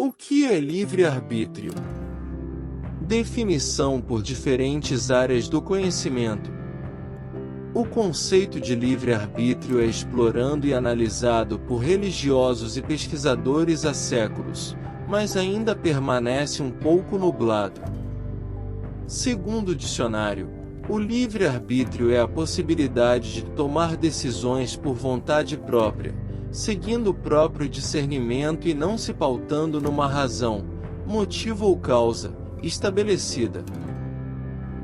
O que é livre-arbítrio? Definição por diferentes áreas do conhecimento. O conceito de livre-arbítrio é explorado e analisado por religiosos e pesquisadores há séculos, mas ainda permanece um pouco nublado. Segundo o dicionário, o livre-arbítrio é a possibilidade de tomar decisões por vontade própria, seguindo o próprio discernimento e não se pautando numa razão, motivo ou causa estabelecida.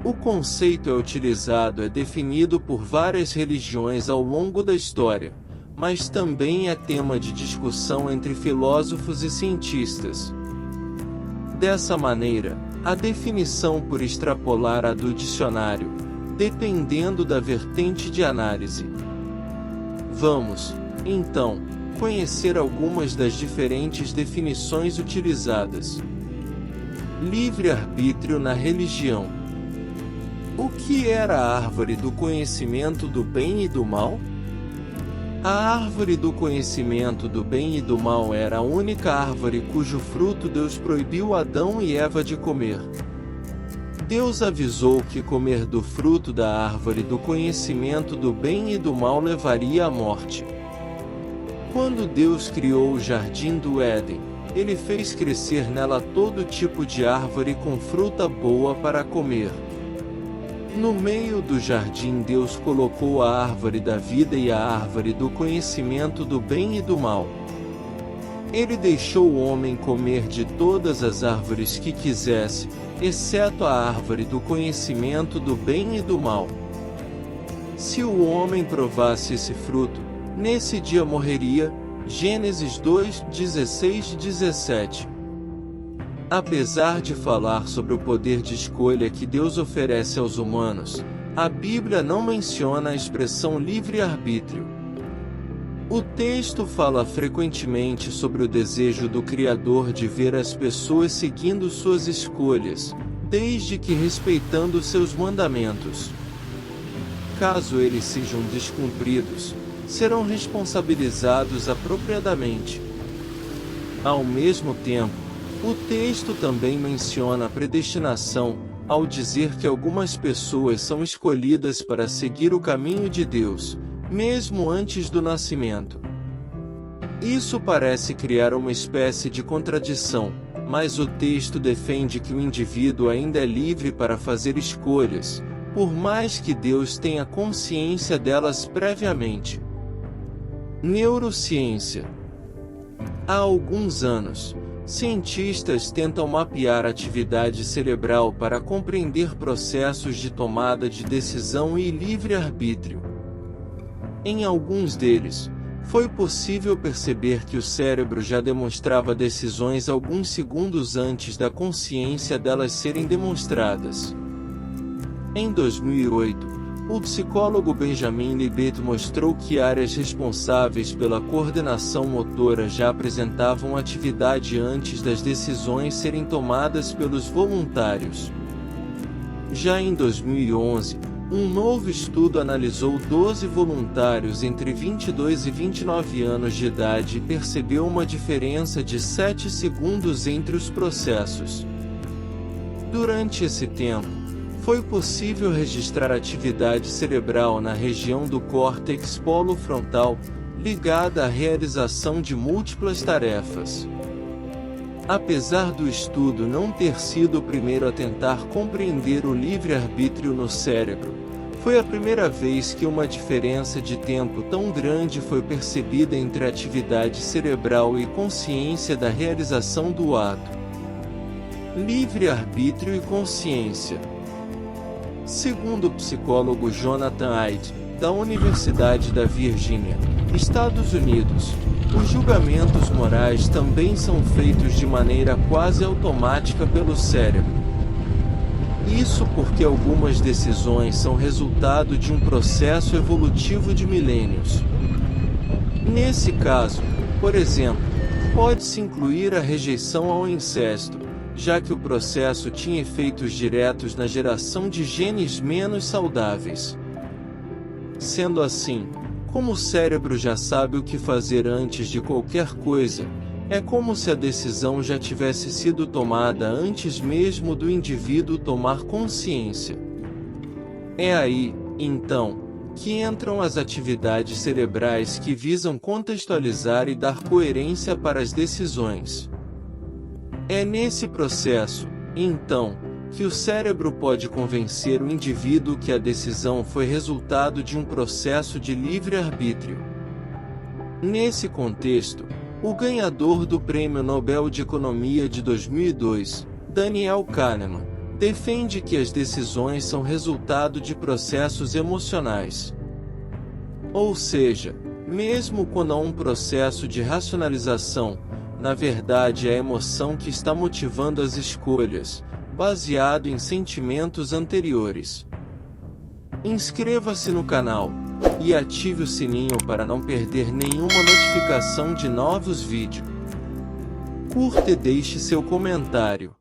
O conceito é definido por várias religiões ao longo da história, mas também é tema de discussão entre filósofos e cientistas. Dessa maneira, a definição por extrapolar a do dicionário, dependendo da vertente de análise. Vamos, então, conhecer algumas das diferentes definições utilizadas. Livre-arbítrio na religião. O que era a árvore do conhecimento do bem e do mal? A árvore do conhecimento do bem e do mal era a única árvore cujo fruto Deus proibiu Adão e Eva de comer. Deus avisou que comer do fruto da árvore do conhecimento do bem e do mal levaria à morte. Quando Deus criou o jardim do Éden, Ele fez crescer nela todo tipo de árvore com fruta boa para comer. No meio do jardim Deus colocou a árvore da vida e a árvore do conhecimento do bem e do mal. Ele deixou o homem comer de todas as árvores que quisesse, exceto a árvore do conhecimento do bem e do mal. Se o homem provasse esse fruto, nesse dia morreria. Gênesis 2, 16 e 17. Apesar de falar sobre o poder de escolha que Deus oferece aos humanos, a Bíblia não menciona a expressão livre-arbítrio. O texto fala frequentemente sobre o desejo do Criador de ver as pessoas seguindo suas escolhas, desde que respeitando seus mandamentos. Caso eles sejam descumpridos, serão responsabilizados apropriadamente. Ao mesmo tempo, o texto também menciona a predestinação, ao dizer que algumas pessoas são escolhidas para seguir o caminho de Deus, mesmo antes do nascimento. Isso parece criar uma espécie de contradição, mas o texto defende que o indivíduo ainda é livre para fazer escolhas, por mais que Deus tenha consciência delas previamente. Neurociência. Há alguns anos, cientistas tentam mapear a atividade cerebral para compreender processos de tomada de decisão e livre-arbítrio. Em alguns deles, foi possível perceber que o cérebro já demonstrava decisões alguns segundos antes da consciência delas serem demonstradas. Em 2008, o psicólogo Benjamin Libet mostrou que áreas responsáveis pela coordenação motora já apresentavam atividade antes das decisões serem tomadas pelos voluntários. Já em 2011, um novo estudo analisou 12 voluntários entre 22 e 29 anos de idade e percebeu uma diferença de 7 segundos entre os processos. Durante esse tempo, foi possível registrar atividade cerebral na região do córtex polo-frontal, ligada à realização de múltiplas tarefas. Apesar do estudo não ter sido o primeiro a tentar compreender o livre-arbítrio no cérebro, foi a primeira vez que uma diferença de tempo tão grande foi percebida entre atividade cerebral e consciência da realização do ato. Livre-arbítrio e consciência. Segundo o psicólogo Jonathan Haidt, da Universidade da Virgínia, Estados Unidos, os julgamentos morais também são feitos de maneira quase automática pelo cérebro. Isso porque algumas decisões são resultado de um processo evolutivo de milênios. Nesse caso, por exemplo, pode-se incluir a rejeição ao incesto, já que o processo tinha efeitos diretos na geração de genes menos saudáveis. Sendo assim, como o cérebro já sabe o que fazer antes de qualquer coisa, É como se a decisão já tivesse sido tomada antes mesmo do indivíduo tomar consciência. É aí, então, que entram as atividades cerebrais que visam contextualizar e dar coerência para as decisões. É nesse processo, então, que o cérebro pode convencer o indivíduo que a decisão foi resultado de um processo de livre-arbítrio. Nesse contexto, o ganhador do Prêmio Nobel de Economia de 2002, Daniel Kahneman, defende que as decisões são resultado de processos emocionais. Ou seja, mesmo quando há um processo de racionalização, na verdade é a emoção que está motivando as escolhas, baseado em sentimentos anteriores. Inscreva-se no canal e ative o sininho para não perder nenhuma notificação de novos vídeos. Curta e deixe seu comentário.